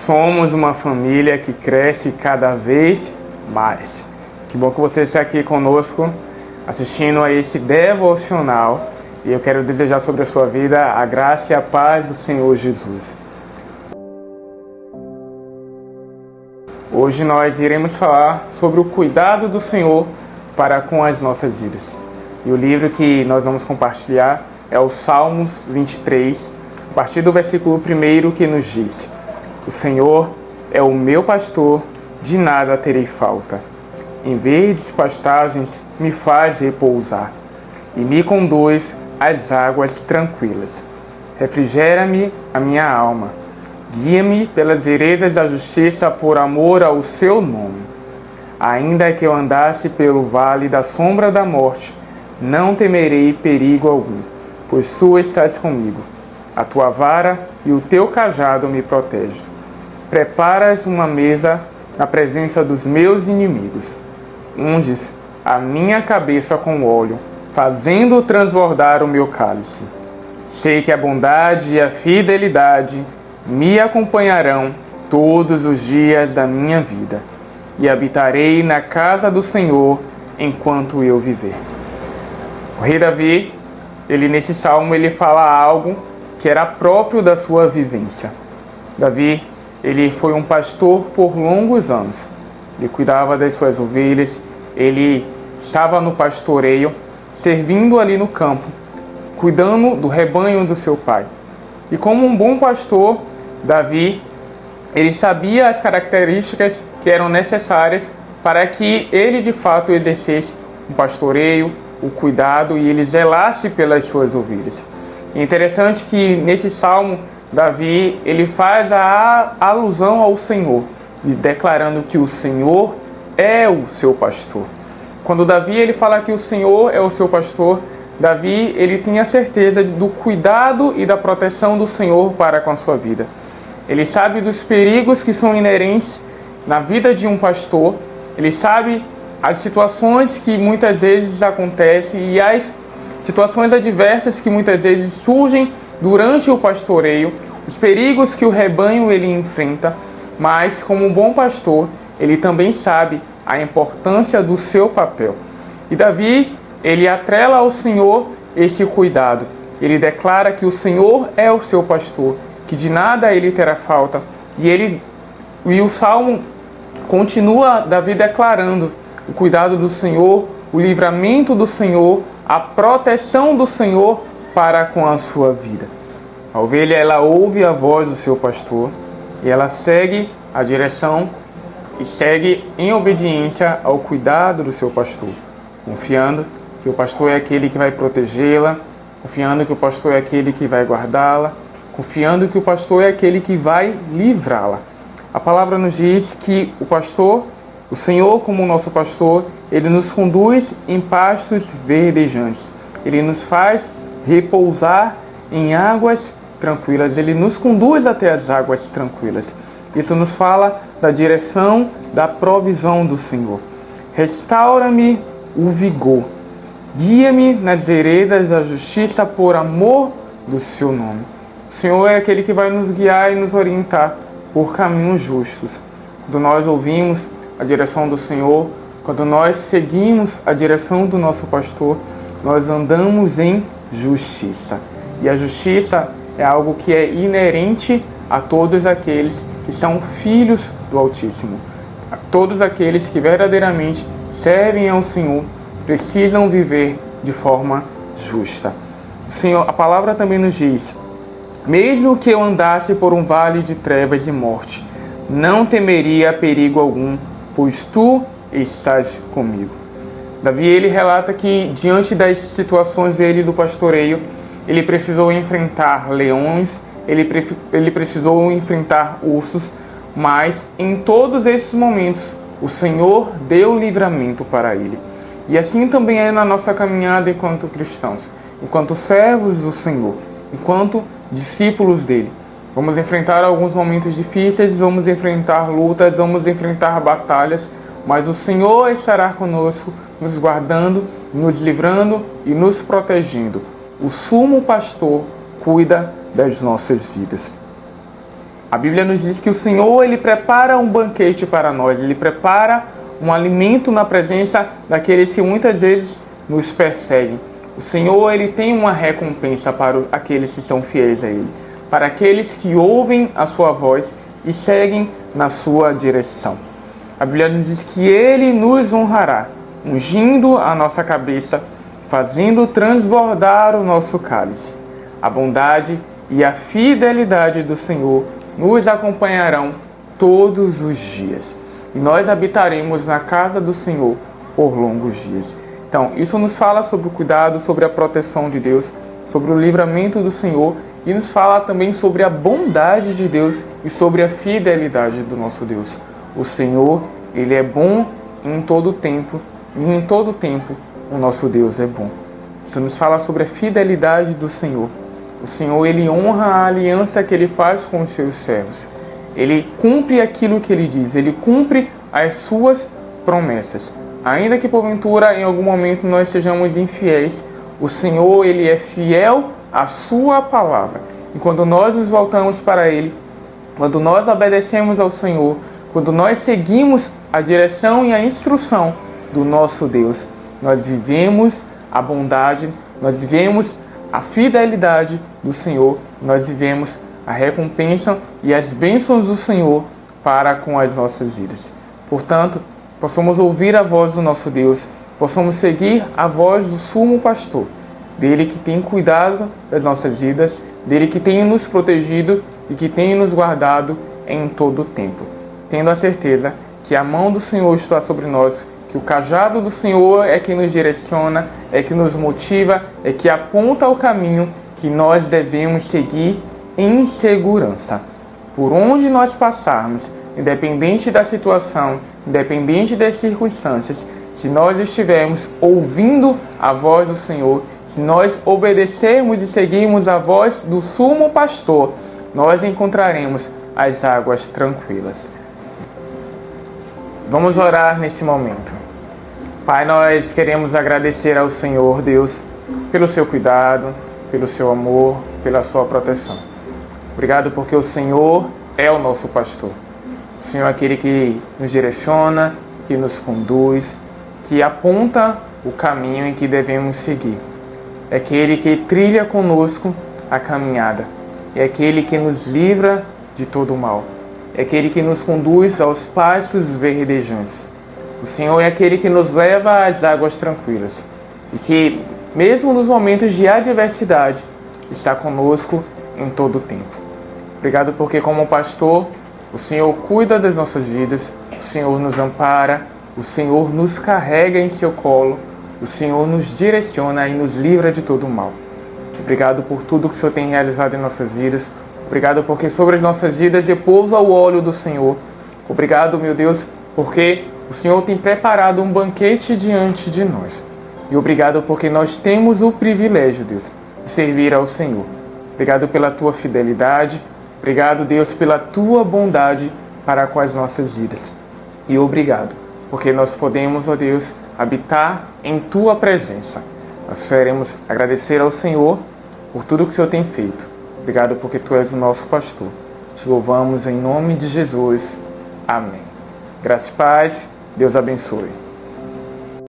somos uma família que cresce cada vez mais. Que bom que você está aqui conosco, assistindo a esse devocional. E eu quero desejar sobre a sua vida a graça e a paz do Senhor Jesus. Hoje nós iremos falar sobre o cuidado do Senhor para com as nossas vidas. E o livro que nós vamos compartilhar é o Salmos 23, a partir do versículo 1, que nos diz: O Senhor é o meu pastor, de nada terei falta. Em verdes pastagens me faz repousar e me conduz às águas tranquilas. Refrigera-me a minha alma. Guia-me pelas veredas da justiça por amor ao seu nome. Ainda que eu andasse pelo vale da sombra da morte, não temerei perigo algum, pois tu estás comigo. A tua vara e o teu cajado me protegem. Preparas uma mesa na presença dos meus inimigos. Unges a minha cabeça com óleo, fazendo transbordar o meu cálice. Sei que a bondade e a fidelidade me acompanharão todos os dias da minha vida, e habitarei na casa do Senhor enquanto eu viver. O rei Davi, nesse salmo, ele fala algo que era próprio da sua vivência. Davi, ele foi um pastor por longos anos. Ele cuidava das suas ovelhas, ele estava no pastoreio, servindo ali no campo, cuidando do rebanho do seu pai. E como um bom pastor, Davi, ele sabia as características que eram necessárias para que ele de fato exercesse o pastoreio, o cuidado e ele zelasse pelas suas ovelhas. É interessante que nesse salmo, Davi, ele faz a alusão ao Senhor, declarando que o Senhor é o seu pastor. Quando Davi ele fala que o Senhor é o seu pastor, Davi ele tem a certeza do cuidado e da proteção do Senhor para com a sua vida. Ele sabe dos perigos que são inerentes na vida de um pastor, ele sabe as situações que muitas vezes acontecem e as situações adversas que muitas vezes surgem durante o pastoreio, os perigos que o rebanho ele enfrenta, mas como um bom pastor, ele também sabe a importância do seu papel. E Davi, ele atrela ao Senhor esse cuidado. Ele declara que o Senhor é o seu pastor, que de nada ele terá falta. E o salmo continua Davi declarando o cuidado do Senhor, o livramento do Senhor, a proteção do Senhor para com a sua vida. A ovelha, ela ouve a voz do seu pastor e ela segue a direção e segue em obediência ao cuidado do seu pastor, confiando que o pastor é aquele que vai protegê-la, confiando que o pastor é aquele que vai guardá-la, confiando que o pastor é aquele que vai livrá-la. A palavra nos diz que o pastor, o Senhor como nosso pastor, ele nos conduz em pastos verdejantes. Ele nos faz repousar em águas tranquilas. Ele nos conduz até as águas tranquilas. Isso nos fala da direção, da provisão do Senhor. Restaura-me o vigor. Guia-me nas veredas da justiça por amor do seu nome. O Senhor é aquele que vai nos guiar e nos orientar por caminhos justos. Quando nós ouvimos a direção do Senhor, quando nós seguimos a direção do nosso pastor, nós andamos em justiça. E a justiça é algo que é inerente a todos aqueles que são filhos do Altíssimo. A todos aqueles que verdadeiramente servem ao Senhor precisam viver de forma justa. O Senhor, a palavra também nos diz: mesmo que eu andasse por um vale de trevas e morte, não temeria perigo algum, pois tu estás comigo. Davi, ele relata que diante das situações dele do pastoreio, ele precisou enfrentar leões, ele precisou enfrentar ursos, mas em todos esses momentos o Senhor deu livramento para ele. E assim também é na nossa caminhada enquanto cristãos, enquanto servos do Senhor, enquanto discípulos dele. Vamos enfrentar alguns momentos difíceis, vamos enfrentar lutas, vamos enfrentar batalhas, mas o Senhor estará conosco, nos guardando, nos livrando e nos protegendo. O sumo pastor cuida das nossas vidas. A Bíblia nos diz que o Senhor, Ele prepara um banquete para nós, Ele prepara um alimento na presença daqueles que muitas vezes nos perseguem. O Senhor, Ele tem uma recompensa para aqueles que são fiéis a Ele, para aqueles que ouvem a sua voz e seguem na sua direção. A Bíblia nos diz que Ele nos honrará, ungindo a nossa cabeça, fazendo transbordar o nosso cálice. A bondade e a fidelidade do Senhor nos acompanharão todos os dias. E nós habitaremos na casa do Senhor por longos dias. Então, isso nos fala sobre o cuidado, sobre a proteção de Deus, sobre o livramento do Senhor e nos fala também sobre a bondade de Deus e sobre a fidelidade do nosso Deus. O Senhor, Ele é bom em todo tempo e em todo tempo o nosso Deus é bom. Isso nos fala sobre a fidelidade do Senhor. O Senhor, Ele honra a aliança que Ele faz com os seus servos. Ele cumpre aquilo que Ele diz, Ele cumpre as suas promessas. Ainda que porventura em algum momento nós sejamos infiéis, o Senhor, Ele é fiel à sua palavra. E quando nós nos voltamos para Ele, quando nós obedecemos ao Senhor, quando nós seguimos a direção e a instrução do nosso Deus, nós vivemos a bondade, nós vivemos a fidelidade do Senhor, nós vivemos a recompensa e as bênçãos do Senhor para com as nossas vidas. Portanto, possamos ouvir a voz do nosso Deus, possamos seguir a voz do sumo pastor, dele que tem cuidado das nossas vidas, dele que tem nos protegido e que tem nos guardado em todo o tempo. Tendo a certeza que a mão do Senhor está sobre nós, que o cajado do Senhor é que nos direciona, é que nos motiva, é que aponta o caminho que nós devemos seguir em segurança. Por onde nós passarmos, independente da situação, independente das circunstâncias, se nós estivermos ouvindo a voz do Senhor, se nós obedecermos e seguirmos a voz do sumo pastor, nós encontraremos as águas tranquilas. Vamos orar nesse momento. Pai, nós queremos agradecer ao Senhor, Deus, pelo seu cuidado, pelo seu amor, pela sua proteção. Obrigado porque o Senhor é o nosso pastor. O Senhor é aquele que nos direciona, que nos conduz, que aponta o caminho em que devemos seguir. É aquele que trilha conosco a caminhada. É aquele que nos livra de todo o mal. É aquele que nos conduz aos pastos verdejantes. O Senhor é aquele que nos leva às águas tranquilas. E que, mesmo nos momentos de adversidade, está conosco em todo o tempo. Obrigado porque, como pastor, o Senhor cuida das nossas vidas, o Senhor nos ampara, o Senhor nos carrega em seu colo, o Senhor nos direciona e nos livra de todo o mal. Obrigado por tudo que o Senhor tem realizado em nossas vidas. Obrigado porque sobre as nossas vidas repousa o óleo do Senhor. Obrigado, meu Deus, porque o Senhor tem preparado um banquete diante de nós. E obrigado porque nós temos o privilégio, Deus, de servir ao Senhor. Obrigado pela tua fidelidade. Obrigado, Deus, pela tua bondade para com as nossas vidas. E obrigado, porque nós podemos, ó Deus, habitar em tua presença. Nós queremos agradecer ao Senhor por tudo que o Senhor tem feito. Obrigado porque tu és o nosso pastor. Te louvamos em nome de Jesus. Amém. Graça e paz. Deus abençoe.